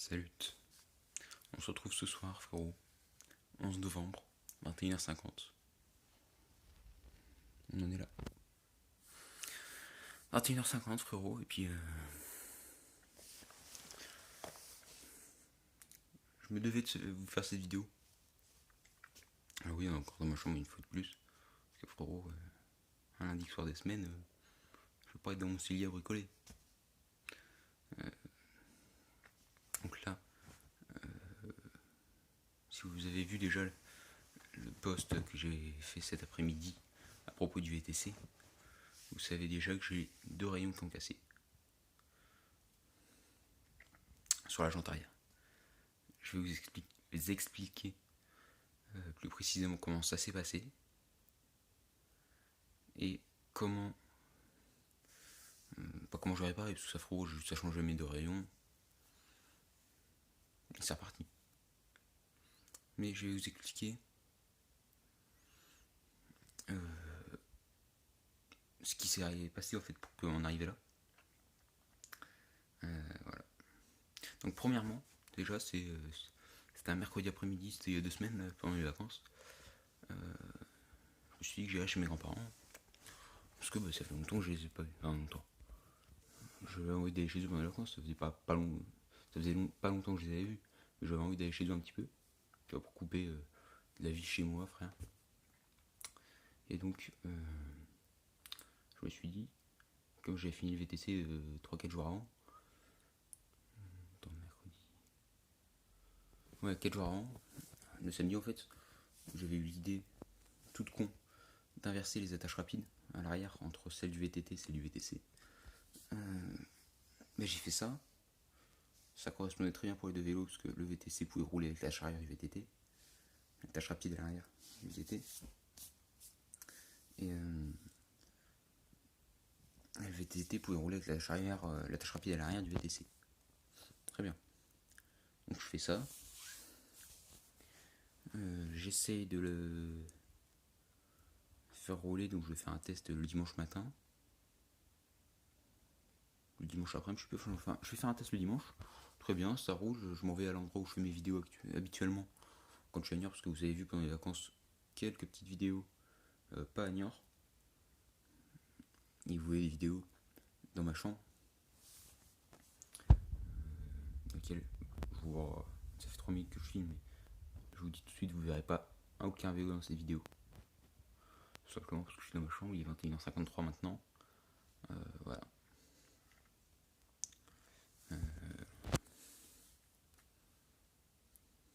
Salut. On se retrouve ce soir, frérot. 11 novembre, 21h50. On en est là. 21h50, frérot, et puis je me devais de vous faire cette vidéo. Ah oui, encore dans ma chambre une fois de plus. Parce que, frérot, un lundi soir des semaines, je vais pas être dans mon cellier à bricoler. Donc là, si vous avez vu déjà le post que j'ai fait cet après-midi à propos du VTC, vous savez déjà que j'ai 2 rayons qui ont cassé sur la jante arrière. Je vais vous expliquer plus précisément comment ça s'est passé et comment pas comment je vais réparer, parce que ça frérot, ça change jamais de rayon et c'est reparti. Mais je vais vous expliquer ce qui s'est passé en fait pour qu'on arrive là. Voilà. Donc premièrement, déjà c'était un mercredi après-midi, c'était il y a 2 semaines là, pendant les vacances. Je me suis dit que j'irais chez mes grands-parents parce que ça fait longtemps que je les ai pas vus. Enfin longtemps. J'avais envie d'aller chez eux pendant les vacances, ça faisait pas longtemps que je les avais vus, mais j'avais envie d'aller chez eux un petit peu, tu vois, pour couper de la vie chez moi, frère. Et donc je me suis dit, comme j'avais fini le VTC 3-4 jours avant, mercredi. Ouais, 4 jours avant, le samedi en fait, j'avais eu l'idée toute con d'inverser les attaches rapides à l'arrière entre celle du VTT et celle du VTC. Mais j'ai fait ça. Ça correspondait très bien pour les deux vélos parce que le VTC pouvait rouler avec l'attache arrière du VTT, l'attache rapide à l'arrière du VTT. Et le VTT pouvait rouler avec l'attache rapide à l'arrière du VTC. Très bien. Donc je fais ça. J'essaye de le faire rouler, donc je vais faire un test le dimanche matin. Le dimanche après-midi, je vais faire un test le dimanche. Très bien, ça roule. Je m'en vais à l'endroit où je fais mes vidéos habituellement quand je suis à Niort, parce que vous avez vu pendant les vacances quelques petites vidéos, pas à Niort. Et vous voyez les vidéos dans ma chambre, dans lesquelles je vous vois. Ça fait 3 minutes que je filme, mais je vous dis tout de suite, vous verrez pas aucun vélo dans cette vidéo. Tout simplement parce que je suis dans ma chambre, il est 21h53 maintenant. Voilà.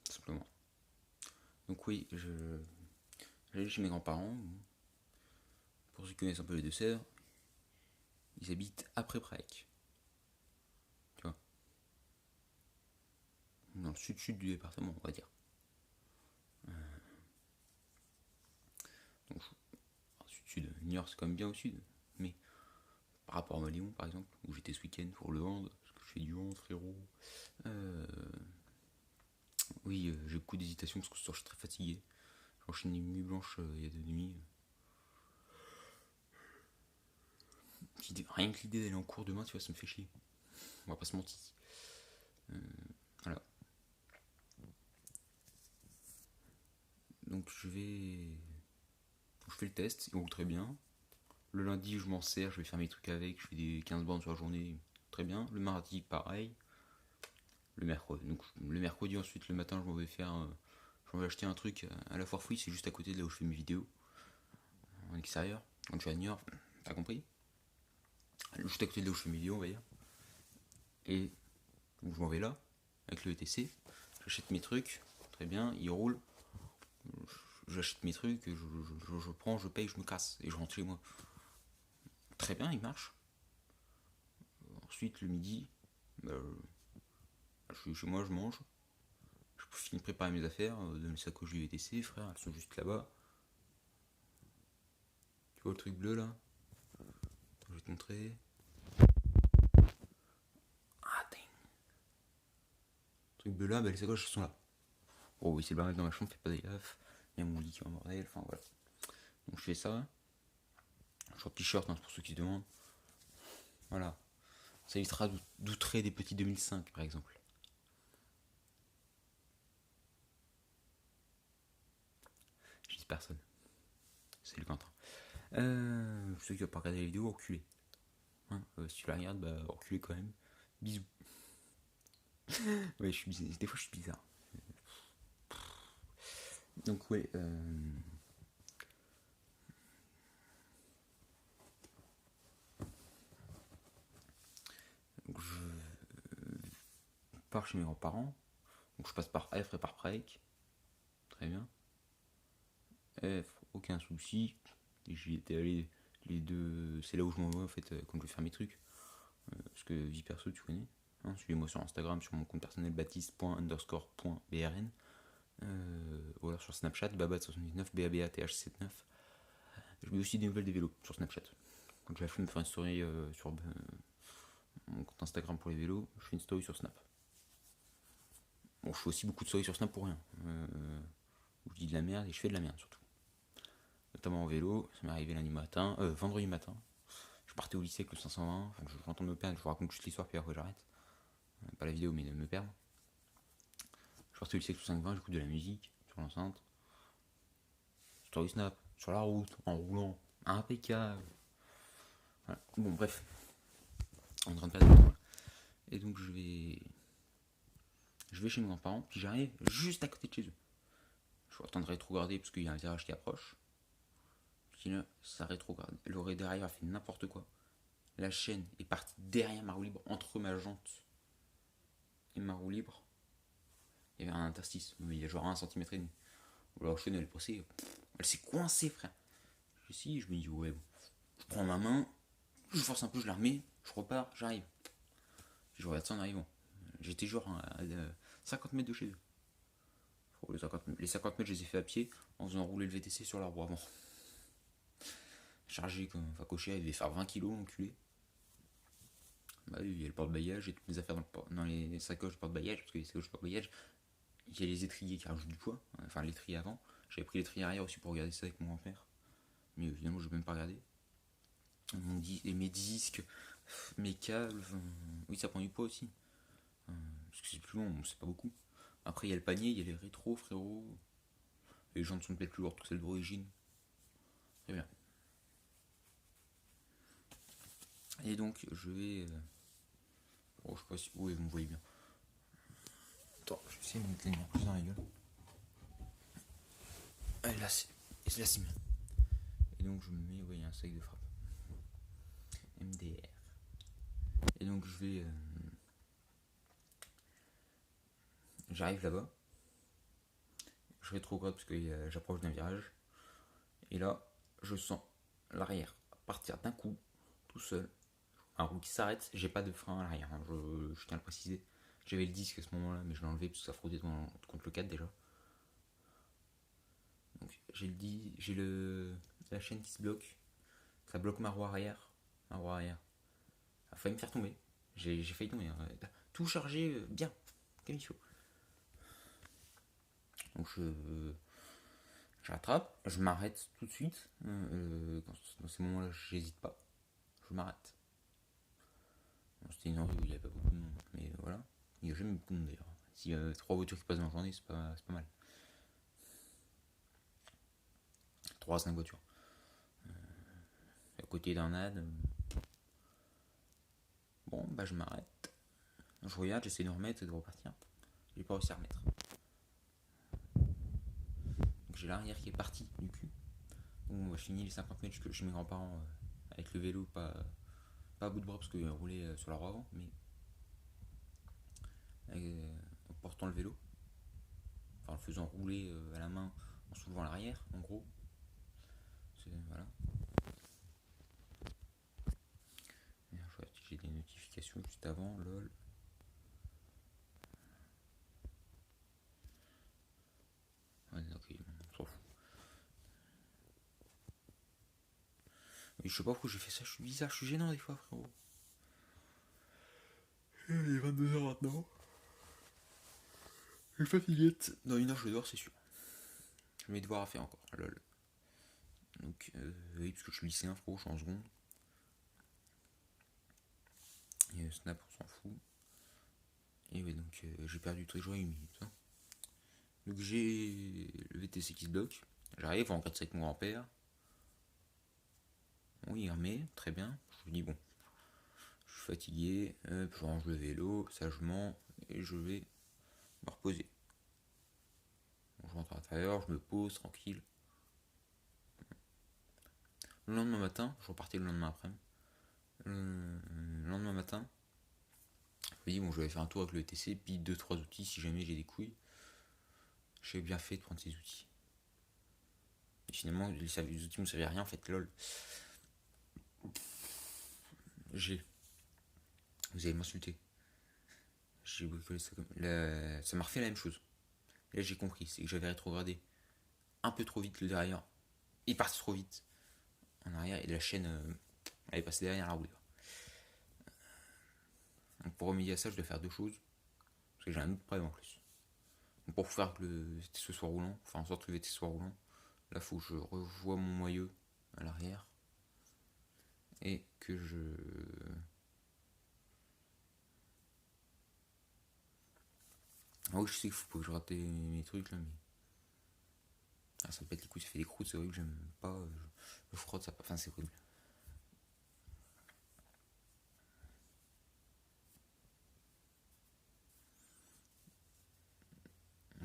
Simplement. Donc oui, j'allais chez mes grands-parents. Pour ceux qui connaissent un peu les Deux-Sèvres, ils habitent après Prague. Tu vois, dans le sud-sud du département, on va dire. Donc, sud-sud, Niort c'est quand même bien au sud, mais par rapport à Lyon par exemple, où j'étais ce week-end pour le hand, parce que je fais du hand, frérot. Oui, j'ai beaucoup d'hésitation parce que ce soir je suis très fatigué. J'ai enchaîné une nuit blanche il y a 2 nuits. Rien que l'idée d'aller en cours demain, tu vois, ça me fait chier. On va pas se mentir. Voilà. Donc je fais le test, il roule très bien. Le lundi, je m'en sers, je vais faire mes trucs avec, je fais des 15 bornes sur la journée, très bien. Le mardi, pareil. Le mercredi ensuite, le matin, je vais acheter un truc à la foire fouille, c'est juste à côté de là où je fais mes vidéos, en extérieur, quand je suis à New York, t'as compris? Juste à côté de là où je fais mes vidéos, on va dire. Et donc je m'en vais là, avec le ETC, j'achète mes trucs, très bien, il roule, j'achète mes trucs, je prends, je paye, je me casse, et je rentre chez moi. Très bien, il marche. Ensuite, le midi, je suis chez moi, je mange. Je finis de préparer mes affaires, de mes sacoches du VTC, frère, elles sont juste là-bas. Tu vois le truc bleu là? Je vais te montrer. Ah, dang. Le truc bleu là, les sacoches sont là. Oh oui, c'est le bordel dans ma chambre, fais pas des gaffes. Il y a mon lit qui est en bordel, enfin voilà. Donc je fais ça. Short t-shirt, hein, pour ceux qui se demandent. Voilà. Ça évitera d'outrer des petits 2005 par exemple. personne. C'est le Quentin. Ceux qui n'ont pas regardé la vidéo, reculez. Hein, si tu la regardes, bah reculez quand même. Bisous. Ouais, des fois je suis bizarre. Donc ouais, donc je pars chez mes grands-parents. Donc je passe par F et par Prague. Très bien. F, aucun souci. Et j'y étais allé les deux. C'est là où je m'envoie en fait quand je vais faire mes trucs. Parce que vie perso, tu connais. Hein, suivez-moi sur Instagram, sur mon compte personnel baptiste._.brn. Ou alors sur Snapchat, babat79, babath79. Je mets aussi des nouvelles des vélos sur Snapchat. Quand j'ai la flemme de faire une story sur mon compte Instagram pour les vélos, je fais une story sur Snap. Bon, je fais aussi beaucoup de stories sur Snap pour rien. Où je dis de la merde et je fais de la merde surtout. Notamment en vélo, ça m'est arrivé vendredi matin. Je partais au lycée avec le 520, enfin, j'entends me perdre, je vous raconte juste l'histoire puis après j'arrête. Pas la vidéo mais de me perdre. Je partais au lycée avec le 520, j'écoute de la musique sur l'enceinte. Story Snap, sur la route, en roulant, impeccable. Voilà. Bon bref, on est en train de perdre le temps là. Et donc je vais chez mes grands-parents, puis j'arrive juste à côté de chez eux. Je vais attendre de rétrograder parce qu'il y a un virage qui approche. Puis là, ça rétrograde. Le derrière a fait n'importe quoi. La chaîne est partie derrière ma roue libre, entre ma jante et ma roue libre. Il y avait un interstice, mais il y a genre 1,5 m. La chaîne elle est passée, elle s'est coincée, frère. Je me dis, ouais, bon. Je prends ma main, je force un peu, je la remets, je repars, j'arrive. Je regarde ça en arrivant. J'étais genre à 50 mètres de chez eux. Les 50 mètres, je les ai fait à pied en faisant rouler le VTC sur la roue avant. Chargé comme un cocher, il devait faire 20 kilos, enculé. Bah oui, il y a le porte-bagages et toutes mes affaires dans les sacoches de porte-bagages, parce que les sacoches de porte-bagages, il y a les étriers qui rajoutent du poids, enfin l'étrier avant. J'avais pris l'étrier arrière aussi pour regarder ça avec mon grand-père, mais finalement je n'ai même pas regardé. Mes disques, mes câbles, oui ça prend du poids aussi. Parce que c'est plus long, bon, c'est pas beaucoup. Après il y a le panier, il y a les rétros, frérot. Les jantes sont peut-être plus lourdes que celles d'origine. Très bien. Et donc je vais. Oh, je sais pas si. Oui, vous me voyez bien. Attends, je vais essayer de mettre les lumières plus dans la gueule. Ah, là, c'est bien. Et donc je me mets, il y a un sac de frappe. MDR. Et donc je vais. J'arrive là-bas. Je rétrograde parce que j'approche d'un virage. Et là, je sens l'arrière partir d'un coup, tout seul. Un roue qui s'arrête, j'ai pas de frein à l'arrière, hein, je tiens à le préciser. J'avais le disque à ce moment-là, mais je l'ai enlevé parce que ça frottait contre le 4 déjà. Donc j'ai la chaîne qui se bloque. Ça bloque ma roue arrière. Ma roue arrière a failli me faire tomber. J'ai failli tomber. Hein. Tout chargé bien, comme il faut. Donc je rattrape, je m'arrête tout de suite. Dans ces moments-là, j'hésite pas. Je m'arrête. Bon, c'était une rue où il n'y avait pas beaucoup de monde, mais voilà. Il n'y a jamais beaucoup de monde d'ailleurs. S'il y a 3 voitures qui passent dans la journée, c'est pas mal. 3 à 5 voitures. À côté d'un âne. Bon, bah je m'arrête. Je regarde, j'essaie de remettre et de repartir. J'ai pas réussi à remettre. Donc j'ai l'arrière qui est parti du cul. Donc je finis les 50 mètres jusque chez mes grands-parents avec le vélo, pas à bout de bras parce qu'il roulait sur la roue avant, mais en portant le vélo. Enfin, en le faisant rouler à la main en soulevant l'arrière, en gros. Voilà. J'ai des notifications juste avant, lol. Ouais, ok, on s'en fout. Mais je sais pas pourquoi j'ai fait ça, je suis bizarre, je suis gênant des fois, frérot. Il est 22h maintenant. Je suis fatigué. Dans 1 heure, je vais devoir, c'est sûr. J'ai mes devoirs à faire encore, lol. Donc, oui, parce que je suis lycéen, frérot, je suis en seconde. Et Snap, on s'en fout. Et ouais, donc j'ai perdu très joyeux une minute. Hein. Donc j'ai le VTC qui se bloque. J'arrive, on regarde ça avec mon grand-père. Oui, armé, très bien. Je lui dis, bon, je suis fatigué, je range le vélo sagement et je vais me reposer. Bon, je rentre à l'intérieur, je me pose tranquille. Le lendemain matin, je repartais le lendemain après. Le lendemain matin, je me dis, bon, je vais faire un tour avec le VTC, puis deux trois outils si jamais j'ai des couilles. J'ai bien fait de prendre ces outils. Et finalement, les outils me servaient à rien en fait, lol. J'ai. Vous allez m'insulter. J'ai bricolé ça comme. Ça m'a refait la même chose. Et là, j'ai compris, c'est que j'avais rétrogradé un peu trop vite le derrière. Il est parti trop vite en arrière et la chaîne, elle est passée derrière la roue. Donc pour remédier à ça, je dois faire deux choses. Parce que j'ai un autre problème en plus. Donc pour faire que le VTC soit roulant, pour faire en sorte que le VTC soit roulant, là, il faut que je revoie mon moyeu à l'arrière. Et que je. Ah oui, je sais qu'il faut pas que je rate mes trucs là, mais. Ah, ça me pète les couilles, ça fait des croûtes, c'est horrible, j'aime pas. Je frotte, ça. Enfin, c'est horrible.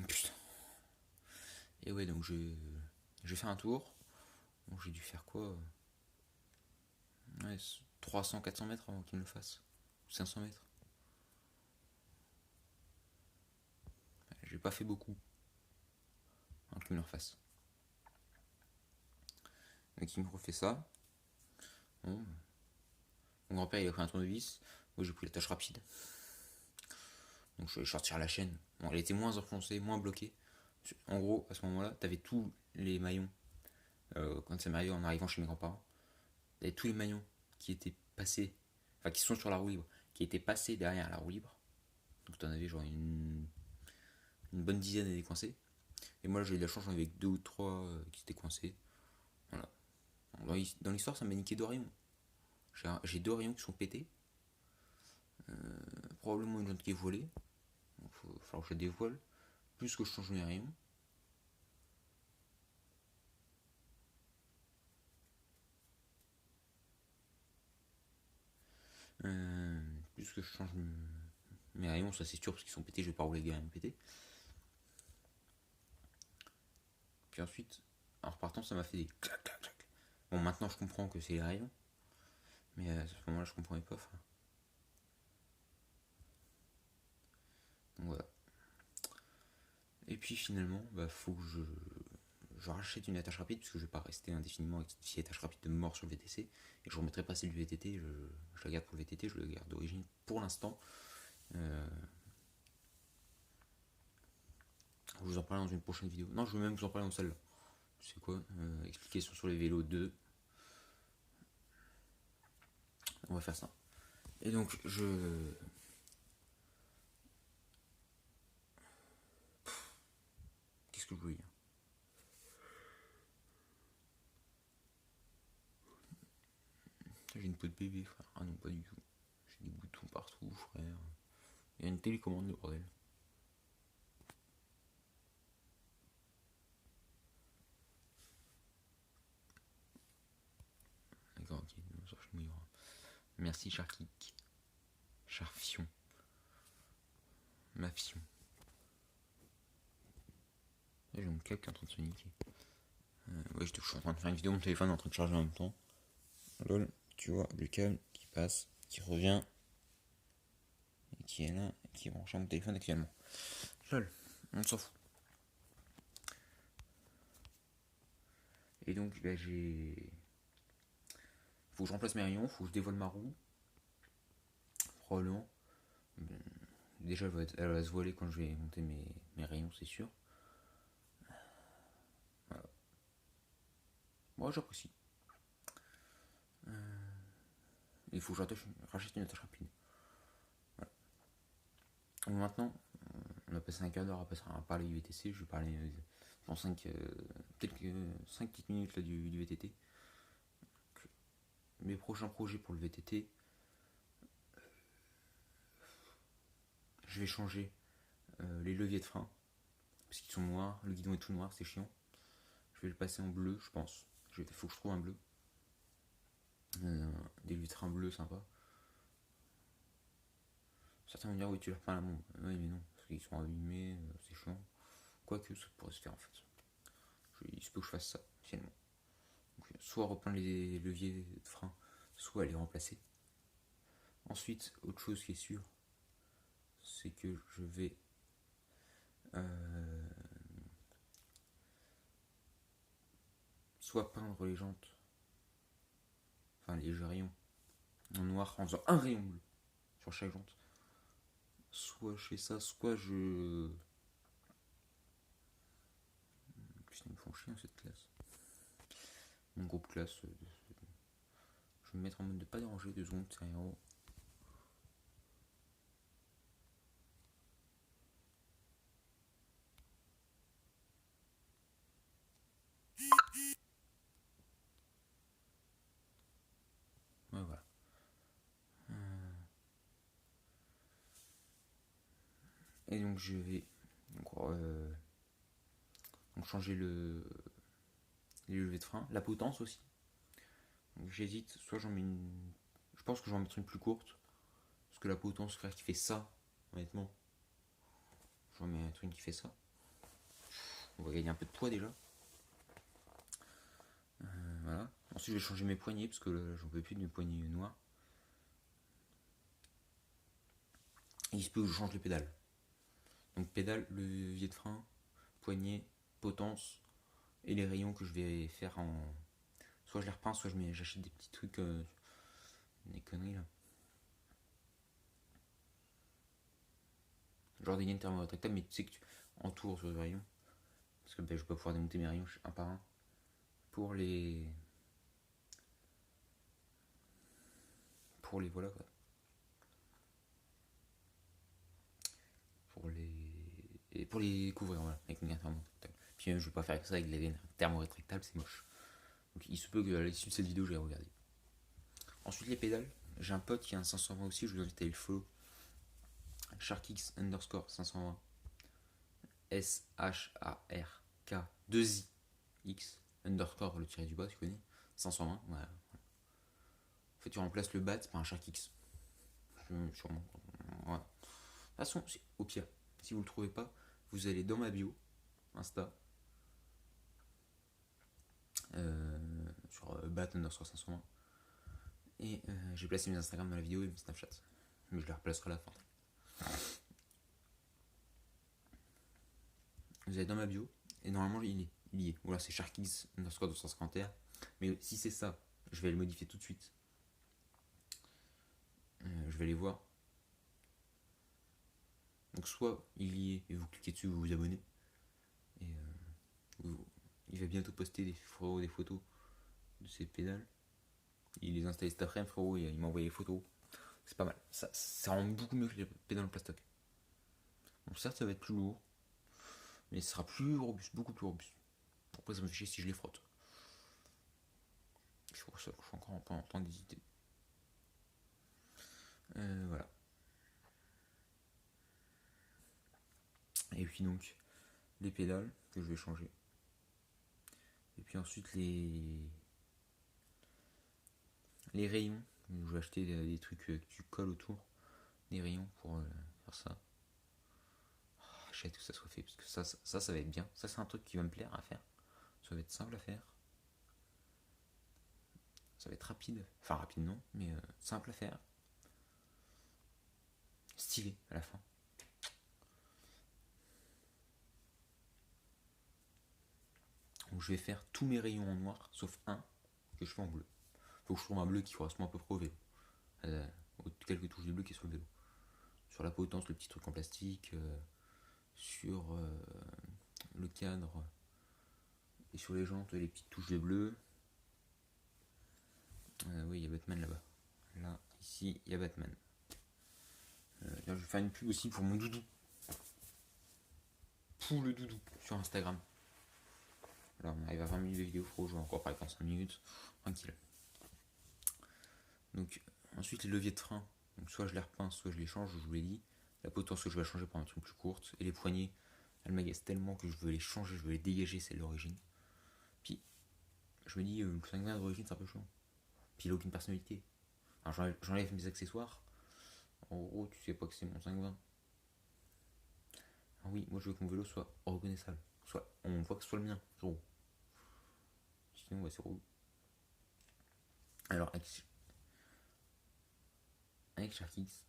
Putain. Et ouais, donc j'ai fait un tour. Donc j'ai dû faire quoi? Ouais, 300-400 mètres avant qu'il me le fasse. 500 mètres. J'ai pas fait beaucoup avant qu'il me le refasse. Donc il me refait ça. Bon. Mon grand-père il a pris un tournevis. Moi j'ai pris la tâche rapide. Donc je suis allé sortir la chaîne. Bon, elle était moins enfoncée, moins bloquée. En gros, à ce moment-là, t'avais tous les maillons. Quand ça m'est arrivé en arrivant chez mes grands-parents, t'avais tous les maillons qui étaient passés, enfin qui sont sur la roue libre, qui étaient passés derrière la roue libre. Donc t'en avais genre une bonne dizaine à décoincer. Et moi j'ai eu de la chance, j'en avais deux ou trois qui étaient coincés. Voilà. Dans l'histoire, ça m'a niqué deux rayons. J'ai deux rayons qui sont pétés. Probablement une autre qui est voilée. Donc il va falloir que je la dévoile. Plus que je change mes rayons. Plus que je change mes rayons, ça c'est sûr, parce qu'ils sont pétés, je vais pas rouler avec des rayons pétés. Puis ensuite, en repartant, ça m'a fait des clac clac clac. Bon, maintenant je comprends que c'est les rayons. Mais à ce moment-là, je comprenais pas, frère. Donc voilà. Et puis finalement, bah, faut que je rachète une attache rapide, parce que je vais pas rester indéfiniment avec cette attache rapide de mort sur le VTC. Et je remettrai pas celle du VTT, je la garde pour le VTT, je la garde d'origine pour l'instant. Je vous en parler dans une prochaine vidéo. Non, je vais même vous en parler dans celle-là. C'est quoi Explication sur les vélos 2. On va faire ça. Et donc, qu'est-ce que je voulais dire? J'ai une peau de bébé, frère. Ah non, pas du tout. J'ai des boutons partout, frère. Il y a une télécommande, le bordel. D'accord, ok. Ça, je mouillera. Merci, Charkik. Charfion. Mafion. Là, j'ai mon câble qui est en train de se niquer. Ouais, je suis en train de faire une vidéo, mon téléphone est en train de charger en même temps. Lol, tu vois, le câble qui passe, qui revient, et qui est là, et qui est branché à mon téléphone actuellement. Lol, on s'en fout. Et donc, bah, faut que je remplace mes rayons, faut que je dévoile ma roue. Probablement. Déjà, elle va se voiler quand je vais monter mes rayons, c'est sûr. Voilà. Moi, j'apprécie. Il faut que je rachète une attache rapide. Voilà. Donc maintenant, on a passé un quart d'heure à parler du VTC. Je vais parler dans quelques 5 petites minutes là, du VTT. Mes prochains projets pour le VTT, je vais changer les leviers de frein parce qu'ils sont noirs, le guidon est tout noir, c'est chiant. Je vais le passer en bleu, je pense. Faut que je trouve un bleu. Des lutrins bleus sympa. Certains vont dire oui tu leur peins la bombe. Oui mais non, parce qu'ils sont abîmés, c'est chiant. Quoique ça pourrait se faire en fait. Il se peut que je fasse ça, finalement. Donc, soit repeindre les leviers de frein, soit les remplacer. Ensuite, autre chose qui est sûre, c'est que je vais soit peindre les jantes, enfin les rayons en noir en faisant un rayon bleu sur chaque jante. Soit je fais ça, soit je. Putain, ils me font chier cette classe. Mon groupe classe. Je vais me mettre en mode de pas déranger 2 secondes, c'est rien. Ouais, voilà. Et donc je vais donc changer les levées de frein, la potence aussi. Donc j'hésite, soit j'en mets une. Je pense que je vais en mettre une plus courte. Parce que la potence, frère, qui fait ça, honnêtement. Je vais en mettre une qui fait ça. On va gagner un peu de poids déjà. Voilà. Ensuite je vais changer mes poignées parce que là, j'en peux plus de mes poignées noires. Et il se peut que je change les pédales. Donc pédale, levier de frein, poignée, potence et les rayons que je vais faire en. Soit je les repeins, soit j'achète des petits trucs. Des conneries là. Genre des gaines thermorétractables, mais tu sais que tu entoures sur le rayon. Parce que je vais pas pouvoir démonter mes rayons un par un. Pour les. Pour les. Voilà quoi. Pour les couvrir, voilà, avec une gaine thermorétractable. Puis je vais pas faire ça avec des gaines thermorétractables, c'est moche. Donc il se peut qu'à l'issue de cette vidéo, je vais regarder. Ensuite, les pédales. J'ai un pote qui a un 520 aussi, je vous invite à aller le follow. Sharkx underscore 520. SHARK 2I X underscore le tiré du bas, tu connais. 520, voilà. En fait, tu remplaces le bat par un Sharkx. Sûrement. Voilà. De toute façon, au pire, si vous le trouvez pas, vous allez dans ma bio, Insta, sur bat underscore 520. Et j'ai placé mes Instagram dans la vidéo et mes Snapchat. Mais je les replacerai à la fin. Vous allez dans ma bio, et normalement il y est. Voilà, c'est Sharkix underscore 251. Mais si c'est ça, je vais le modifier tout de suite. Je vais aller voir. Donc soit il y est et vous cliquez dessus, vous vous abonnez. Et il va bientôt poster des photos de ses pédales. Il les a installées cet après-midi, frérot, et il m'a envoyé les photos. C'est pas mal. Ça rend beaucoup mieux que les pédales en plastoc. Bon, certes, ça va être plus lourd, mais ce sera plus robuste, beaucoup plus robuste. Après, ça me fait chier si je les frotte. C'est pour ça que je suis encore en train d'hésiter. Voilà. Et puis donc, les pédales que je vais changer. Et puis ensuite, les rayons. Je vais acheter des trucs que tu colles autour. Des rayons pour faire ça. J'ai hâte que ça soit fait, parce que ça va être bien. Ça, c'est un truc qui va me plaire à faire. Ça va être simple à faire. Ça va être rapide. Enfin, rapide non, mais simple à faire. Stylé à la fin. Donc, je vais faire tous mes rayons en noir, sauf un que je fais en bleu. Faut que je trouve un bleu qui correspond à peu près au vélo. Quelques touches de bleu qui est sur le vélo. Sur la potence, le petit truc en plastique. Sur le cadre. Et sur les jantes, les petites touches de bleu. Oui, il y a Batman là-bas. Là, ici, il y a Batman. Je vais faire une pub aussi pour mon doudou. Pour le doudou sur Instagram. Là, on arrive à 20 minutes de vidéo, je vais encore parler pendant 5 minutes. Tranquille. Donc, ensuite, les leviers de frein. Donc, soit je les repeins, soit je les change, je vous l'ai dit. La potence que je vais changer pour un truc plus courte. Et les poignées, elles m'agacent tellement que je veux les changer, je veux les dégager, c'est l'origine. je me dis, le 520 d'origine, c'est un peu chiant. Puis il a aucune personnalité. Alors j'enlève mes accessoires. En gros, tu sais pas que c'est mon 520. Ah oui, moi je veux que mon vélo soit reconnaissable. Soit, on voit que ce soit le mien, gros. Sinon, ouais, c'est relou. Alors, avec Sharkix,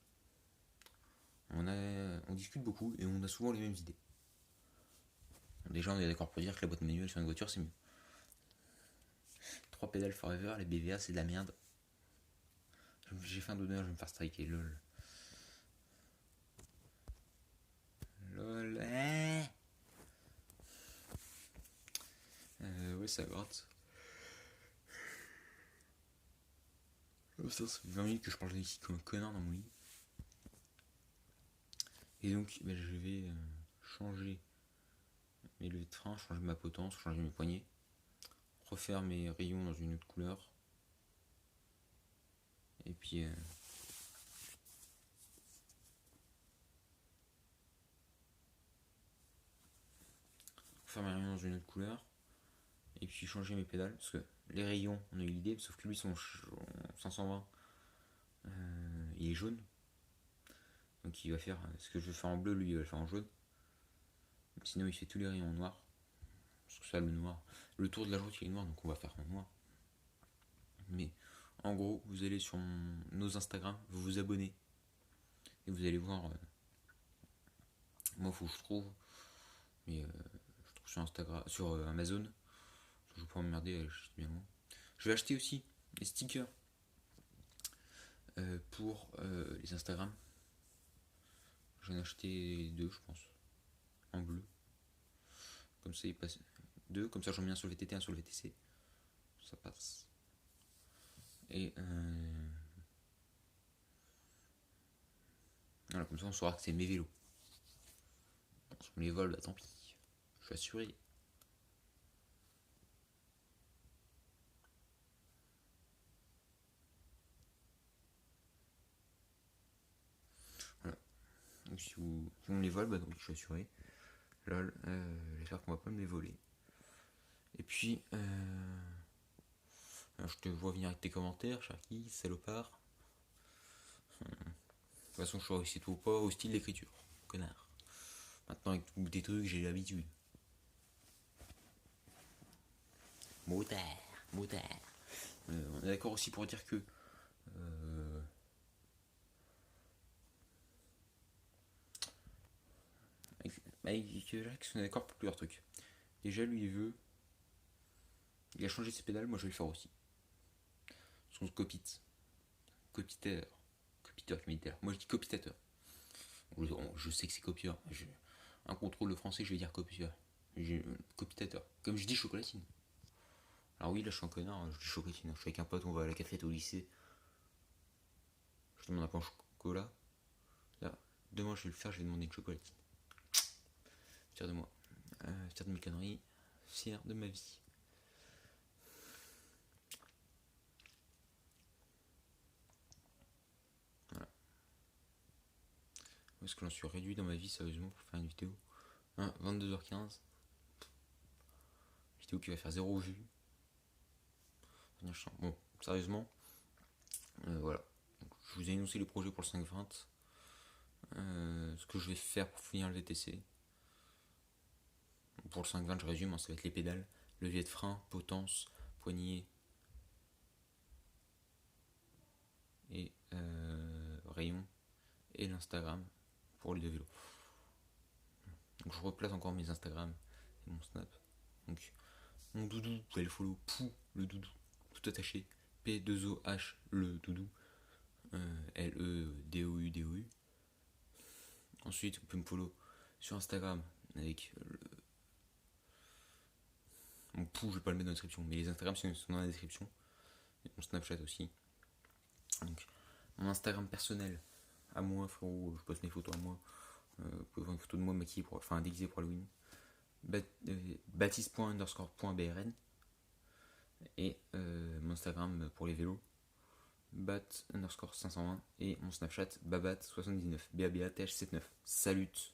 on discute beaucoup et on a souvent les mêmes idées. Déjà, on est d'accord pour dire que la boîte manuelle sur une voiture, c'est mieux. 3 pédales forever, les BVA, c'est de la merde. J'ai faim d'honneur, je vais me faire striker, lol. Lol. Ouais, ça gratte. Ça fait 20 minutes que je parle ici comme un connard dans mon lit. Et donc, bah, je vais changer mes levées de frein, changer ma potence, changer mes poignées, refaire mes rayons dans une autre couleur. Et puis refaire mes rayons dans une autre couleur. Et puis changer mes pédales. Parce que les rayons, on a eu l'idée, sauf que lui, son 520, il est jaune. Donc il va faire ce que je veux faire en bleu, lui il va le faire en jaune. Sinon il fait tous les rayons en noir. Parce que ça, le noir. Le tour de la route il est noir, donc on va faire en noir. Mais en gros, vous allez sur nos Instagram, vous vous abonnez. Et vous allez voir. Moi, faut que je trouve. Mais je trouve sur Instagram, sur Amazon. Je vais pas m'emmerder, je bien loin. Je vais acheter aussi des stickers pour les Instagram. J'en ai acheté 2, je pense. En bleu. Comme ça, il passe. 2, comme ça, j'en mets un sur le VTT, un sur le VTC. Ça passe. Et voilà, comme ça, on saura que c'est mes vélos. Si on les vole, bah tant pis. Je suis assuré. Voilà. Donc si on les vole, bah donc je suis assuré. Lol, j'espère qu'on va pas me les voler. Et puis, je te vois venir avec tes commentaires, Sharky, salopard. De toute façon, je suis réussi tout ou pas au style d'écriture, connard. Maintenant, avec tous tes trucs, j'ai l'habitude. Motard, motard. On est d'accord aussi pour dire que avec Jacques, on est d'accord pour plusieurs trucs. Déjà, lui, il a changé ses pédales, moi je vais le faire aussi. Son copit. Copiteur. Copiteur qui m'énerve. Moi je dis copitateur. Je sais que c'est copieur. Un contrôle de français, je vais dire copieur. Copitateur. Comme je dis chocolatine. Alors oui, là je suis un connard, je dis chocolatine. Je suis avec un pote, on va à la cafette au lycée. Je demande un pain au chocolat. Là, demain je vais le faire, je vais demander une chocolatine. Fier de moi. Fier de mes conneries. Fier de ma vie. Voilà. Où est-ce que j'en suis réduit dans ma vie sérieusement pour faire une vidéo 22h15. Vidéo qui va faire 0 vues. Bon, sérieusement, voilà. Donc, je vous ai énoncé les projets pour le 520. Ce que je vais faire pour finir le VTC. Pour le 520, je résume, ça va être les pédales, levier de frein, potence, poignée et rayon et l'Instagram pour les deux vélos. Donc je replace encore mes Instagram et mon Snap. Donc mon doudou, vous pouvez le follow, Pou le doudou, tout attaché, P2OH le doudou, LEDOUDOU. Ensuite, vous pouvez me follow sur Instagram avec mon Pou, je vais pas le mettre dans la description, mais les Instagram sont dans la description. Et mon Snapchat aussi. Donc, mon Instagram personnel, à moi, frérot, je poste mes photos à moi. Vous pouvez voir une photo de moi maquillée, déguisée pour Halloween. Baptiste._.brn. Et mon Instagram pour les vélos, bat_501. Et mon Snapchat, babat79, BABATH79. Salut!